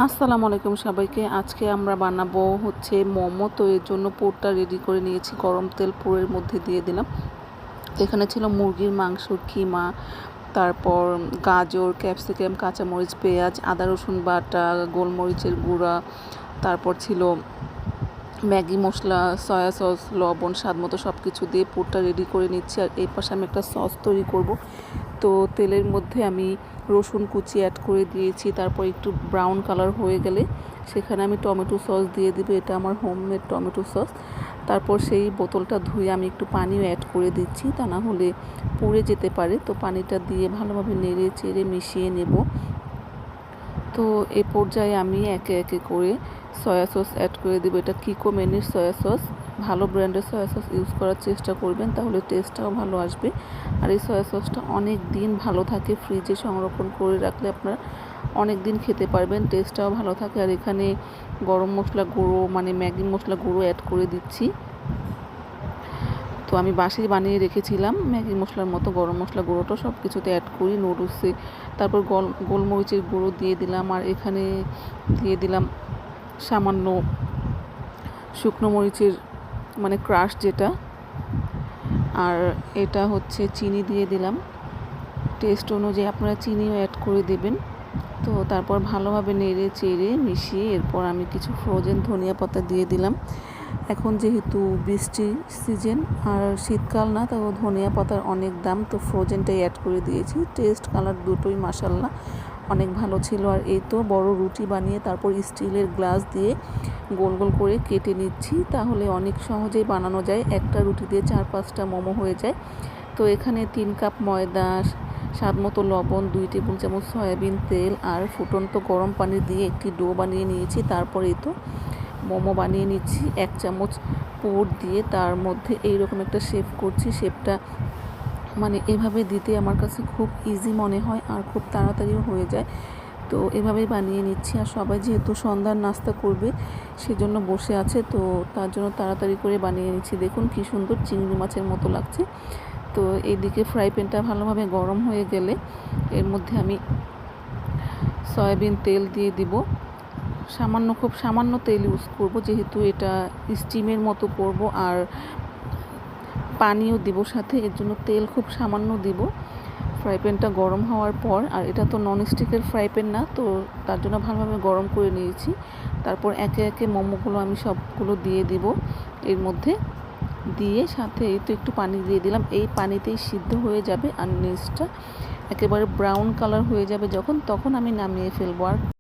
আসসালামু আলাইকুম সবাইকে। আজকে আমরা বানাবো হচ্ছে মোমো। তো এর জন্য পুরটা রেডি করে নিয়েছি। গরম তেল পুরের মধ্যে দিয়ে দিলাম। তো এখানে ছিল মুরগির মাংস, কিমা, তারপর গাজর, ক্যাপসিকাম, কাঁচামরিচ, পেঁয়াজ, আদা রসুন বাটা, গোলমরিচের গুঁড়া, তারপর ছিল ম্যাগি মশলা, সয়া সস, লবণ, স্বাদ মতো সব কিছু দিয়ে পুরটা রেডি করে নিচ্ছি। আর এই পাশে আমি একটা সস তৈরি করব। তো তেলের মধ্যে আমি রসুন কুচি অ্যাড করে দিয়েছি। তারপর একটু ব্রাউন কালার হয়ে গেলে সেখানে আমি টমেটো সস দিয়ে দিব। এটা আমার হোমমেড টমেটো সস। তারপর সেই বোতলটা ধুয়ে আমি একটু পানিও অ্যাড করে দিচ্ছি, তা না হলে পুড়ে যেতে পারে। তো পানিটা দিয়ে ভালোভাবে নেড়ে চেড়ে মিশিয়ে নেব। তো এ পর্যায়ে আমি একে একে করে সয়া সস অ্যাড করে দেবো। এটা কিকো মেনির সয়া সস। ভালো ব্র্যান্ডের সয়া সস ইউজ করার চেষ্টা করবেন, তাহলে টেস্টটাও ভালো আসবে। আর এই সয়া সসটা অনেক দিন ভালো থাকে, ফ্রিজে সংরক্ষণ করে রাখলে আপনারা অনেক দিন খেতে পারবেন, টেস্টটাও ভালো থাকে। আর এখানে গরম মশলা গুঁড়ো মানে ম্যাগি মশলা গুঁড়ো অ্যাড করে দিচ্ছি। তো আমি বাসি বানিয়ে রেখেছিলাম ম্যাগি মশলার মতো গরম মশলা গুঁড়োটা সব কিছুতে অ্যাড করি নুডলসে। তারপর গোলমরিচের গুঁড়ো দিয়ে দিলাম। আর এখানে দিয়ে দিলাম সামান্য শুকনো মরিচের মানে ক্রাশ যেটা। আর এটা হচ্ছে চিনি দিয়ে দিলাম। টেস্ট অনুযায়ী আপনারা চিনিও অ্যাড করে দেবেন। তো তারপর ভালোভাবে নেড়ে চেড়ে মিশিয়ে এরপর আমি কিছু ফ্রোজেন ধনিয়া পাতা দিয়ে দিলাম। এখন যেহেতু বৃষ্টির সিজন আর শীতকাল না, তো ধনিয়া পাতার অনেক দাম, তো ফ্রোজেনটাই অ্যাড করে দিয়েছি। টেস্ট কালার দুটোই মাশাআল্লাহ অনেক ভালো ছিল। আর এই তো বড় রুটি বানিয়ে তারপর স্টিলের গ্লাস দিয়ে গোল গোল করে কেটে নিচ্ছি, তাহলে অনেক সহজেই বানানো যায়। একটা রুটি দিয়ে 4-5টা মোমো হয়ে যায়। তো এখানে 3 কাপ ময়দা, স্বাদ মতো লবণ, 2 টেবিল চামচ সয়াবিন তেল আর ফুটন্ত গরম পানি দিয়ে একটি ডো বানিয়ে নিয়েছি। তারপরে তো মোমো বানিয়ে নিচ্ছি 1 চামচ পুর দিয়ে। তার মধ্যে এইরকম একটা শেপ করছি। শেপটা মানে এভাবে দিতে আমার কাছে খুব ইজি মনে হয় আর খুব তাড়াতাড়িও হয়ে যায়। তো এভাবেই বানিয়ে নিচ্ছি। আর সবাই যেহেতু সন্ধ্যার নাস্তা করবে সেজন্য বসে আছে, তো তার জন্য তাড়াতাড়ি করে বানিয়ে নিচ্ছি। দেখুন কি সুন্দর চিংড়ি মাছের মতো লাগছে। তো এইদিকে ফ্রাই প্যানটা ভালোভাবে গরম হয়ে গেলে এর মধ্যে আমি সয়াবিন তেল দিয়ে দিব। খুব সামান্য তেল ইউজ করব, যেহেতু এটা স্টিমের মতো করব আর পানিও দিব সাথে, এর জন্য তেল খুব সামান্য দিব। ফ্রাই প্যানটা গরম হওয়ার পর, আর এটা তো ননস্টিকের ফ্রাই প্যান না, তো তার জন্য ভালোভাবে গরম করে নিয়েছি। তারপর একে একে মোমোগুলো আমি সবগুলো দিয়ে দিব এর মধ্যে। দিয়ে সাথে এই তো একটু পানি দিয়ে দিলাম। এই পানিতেই সিদ্ধ হয়ে যাবে আর নিচটা একেবারে ব্রাউন কালার হয়ে যাবে যখন, তখন আমি নামিয়ে ফেলবো। আর